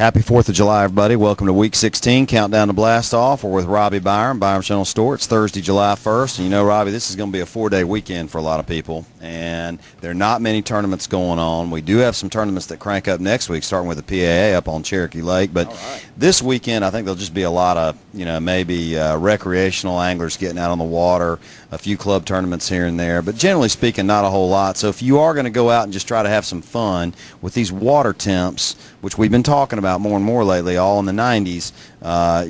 Happy 4th of July, everybody. Welcome to Week 16, Countdown to Blastoff. We're with Robbie Byron General Store. It's Thursday, July 1st. And you know, Robbie, this is going to be a 4-day weekend for a lot of people. And there are not many tournaments going on. We do have some tournaments that crank up next week, starting with the PAA up on Cherokee Lake. But this weekend, I think there'll just be a lot of, maybe recreational anglers getting out on the water, a few club tournaments here and there. But generally speaking, not a whole lot. So if you are going to go out and just try to have some fun with these water temps, which we've been talking about more and more lately, all in the 90s,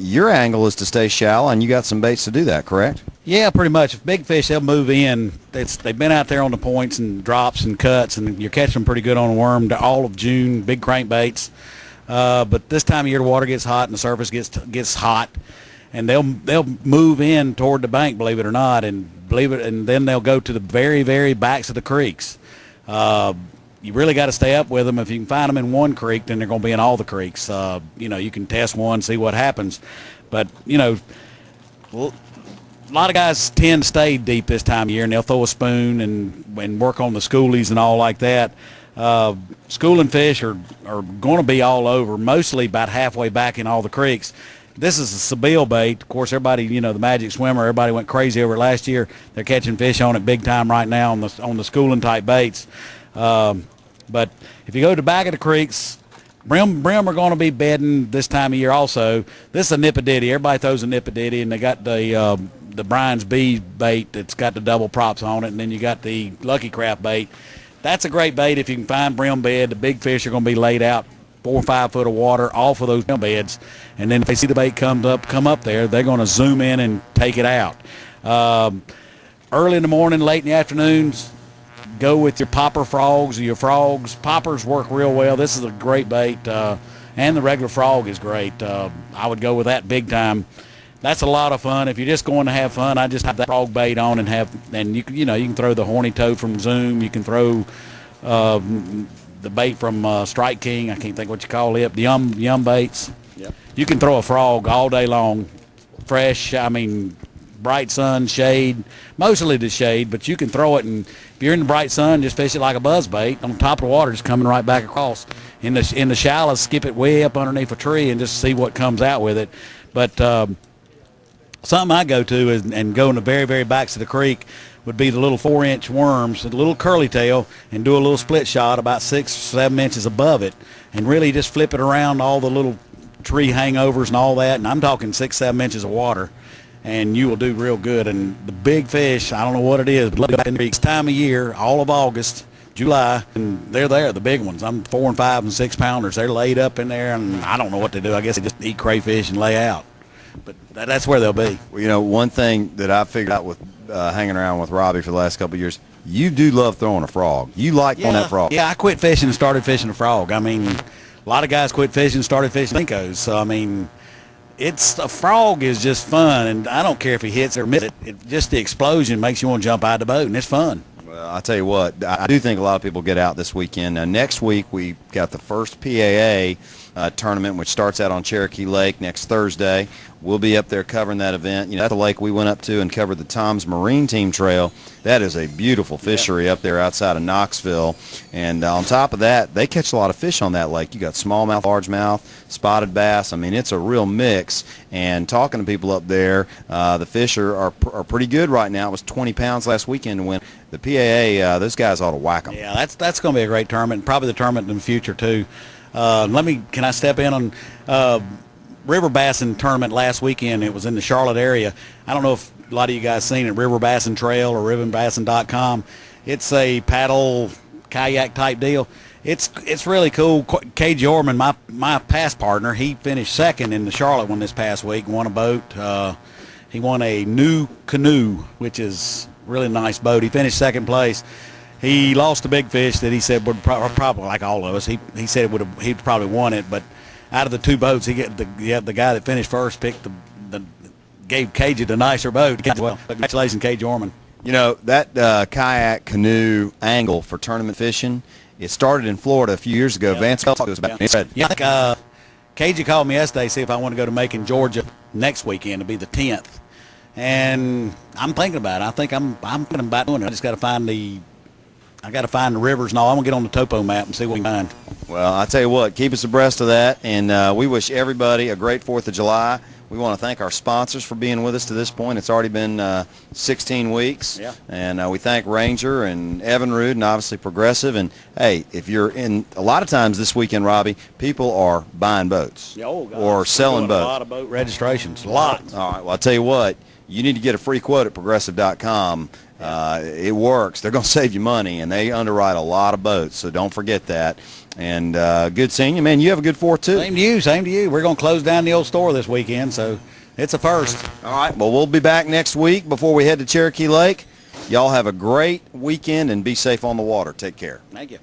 your angle is to stay shallow, and you got some baits to do that, correct? Yeah, pretty much. If big fish, they'll move in. They've been out there on the points and drops and cuts, and you're catching them pretty good on a worm all of June, big crankbaits. But this time of year, the water gets hot and the surface gets hot, and they'll move in toward the bank, believe it or not, and then they'll go to the very, very backs of the creeks. You really got to stay up with them. If you can find them in one creek, then they're going to be in all the creeks. You can test one, see what happens. But, a lot of guys tend to stay deep this time of year, and they'll throw a spoon and work on the schoolies and all like that. Schooling fish are going to be all over, mostly about halfway back in all the creeks. This is a Sebile bait. Of course, everybody, the Magic Swimmer, everybody went crazy over it last year. They're catching fish on it big time right now on the schooling type baits. But if you go to the back of the creeks, brim are going to be bedding this time of year also. This is a nipidity. Everybody throws a nipidity, and they got the Brian's B bait that's got the double props on it, and then you got the Lucky Craft bait. That's a great bait if you can find brim bed. The big fish are going to be laid out 4 or 5 foot of water off of those brim beds, and then if they see the bait come up there, they're going to zoom in and take it out. Early in the morning, late in the afternoons, go with your popper frogs or your frogs. Poppers work real well. This is a great bait, and the regular frog is great. I would go with that big time. That's a lot of fun. If you're just going to have fun, I just have that frog bait on and you can throw the horny toad from Zoom. You can throw the bait from Strike King. I can't think what you call it. The yum baits. Yep. You can throw a frog all day long, fresh. Bright sun, shade, mostly the shade, but you can throw it, and if you're in the bright sun, just fish it like a buzz bait on top of the water, just coming right back across. In the shallows, skip it way up underneath a tree and just see what comes out with it. But something I go to and go in the very, very backs of the creek would be the little 4-inch worms, a little curly tail, and do a little split shot about 6 or 7 inches above it, and really just flip it around all the little tree hangovers and all that, and I'm talking 6, 7 inches of water. And you will do real good. And the big fish, I don't know what it is, but it's time of year, all of August, July, and they're there, the big ones. I'm 4 and 5 and 6 pounders. They're laid up in there, and I don't know what they do. I guess they just eat crayfish and lay out. But that's where they'll be. Well, one thing that I figured out with hanging around with Robbie for the last couple of years, you do love throwing a frog. You like throwing that frog. Yeah, I quit fishing and started fishing a frog. A lot of guys quit fishing and started fishing Linkos. So, a frog is just fun, and I don't care if he hits or misses it. Just the explosion makes you want to jump out of the boat, and it's fun. Well, I'll tell you what, I do think a lot of people get out this weekend. Now, next week we got the first PAA tournament, which starts out on Cherokee Lake next Thursday. We'll be up there covering that event. That's the lake we went up to and covered the Tom's Marine Team Trail. That is a beautiful fishery up there outside of Knoxville. And on top of that, they catch a lot of fish on that lake. You got smallmouth, largemouth, spotted bass. It's a real mix. And talking to people up there, the fish are pretty good right now. It was 20 pounds last weekend to win. The PAA, those guys ought to whack them. Yeah, that's going to be a great tournament, probably the tournament in the future too. Can I step in on river bassin tournament last weekend? It was in the Charlotte area. I don't know if a lot of you guys seen it, River Bassin Trail or riverbassin.com. It's a paddle kayak type deal. It's really cool. Cage Orman, my past partner, he finished second in the Charlotte one this past week, won a boat. He won a new canoe, which is a really nice boat. He finished second place. He lost a big fish that he said would probably, like all of us, he said he'd probably won it, but out of the 2 boats, the guy that finished first picked gave Cage the nicer boat. Well, congratulations, Cage Orman. That kayak canoe angle for tournament fishing, it started in Florida a few years ago. Yep. Vance talked to us about it. Yeah, I think Cagey called me yesterday to see if I want to go to Macon, Georgia next weekend. It'll be the 10th. And I'm thinking about it. I think I'm thinking about doing it. I just got to find the rivers and all. I'm going to get on the topo map and see what we can find. Well, I tell you what, keep us abreast of that, and we wish everybody a great 4th of July. We want to thank our sponsors for being with us to this point. It's already been 16 weeks, yeah. And we thank Ranger and Evinrude and obviously Progressive. And, hey, if you're in – a lot of times this weekend, Robbie, people are buying boats or selling boats. A lot of boat registrations, lots. All right, well, I'll tell you what, you need to get a free quote at Progressive.com. It works. They're going to save you money, and they underwrite a lot of boats, so don't forget that. And good seeing you. Man, you have a good 4th, too. Same to you. We're going to close down the old store this weekend, so it's a first. All right, well, we'll be back next week before we head to Cherokee Lake. Y'all have a great weekend and be safe on the water. Take care. Thank you.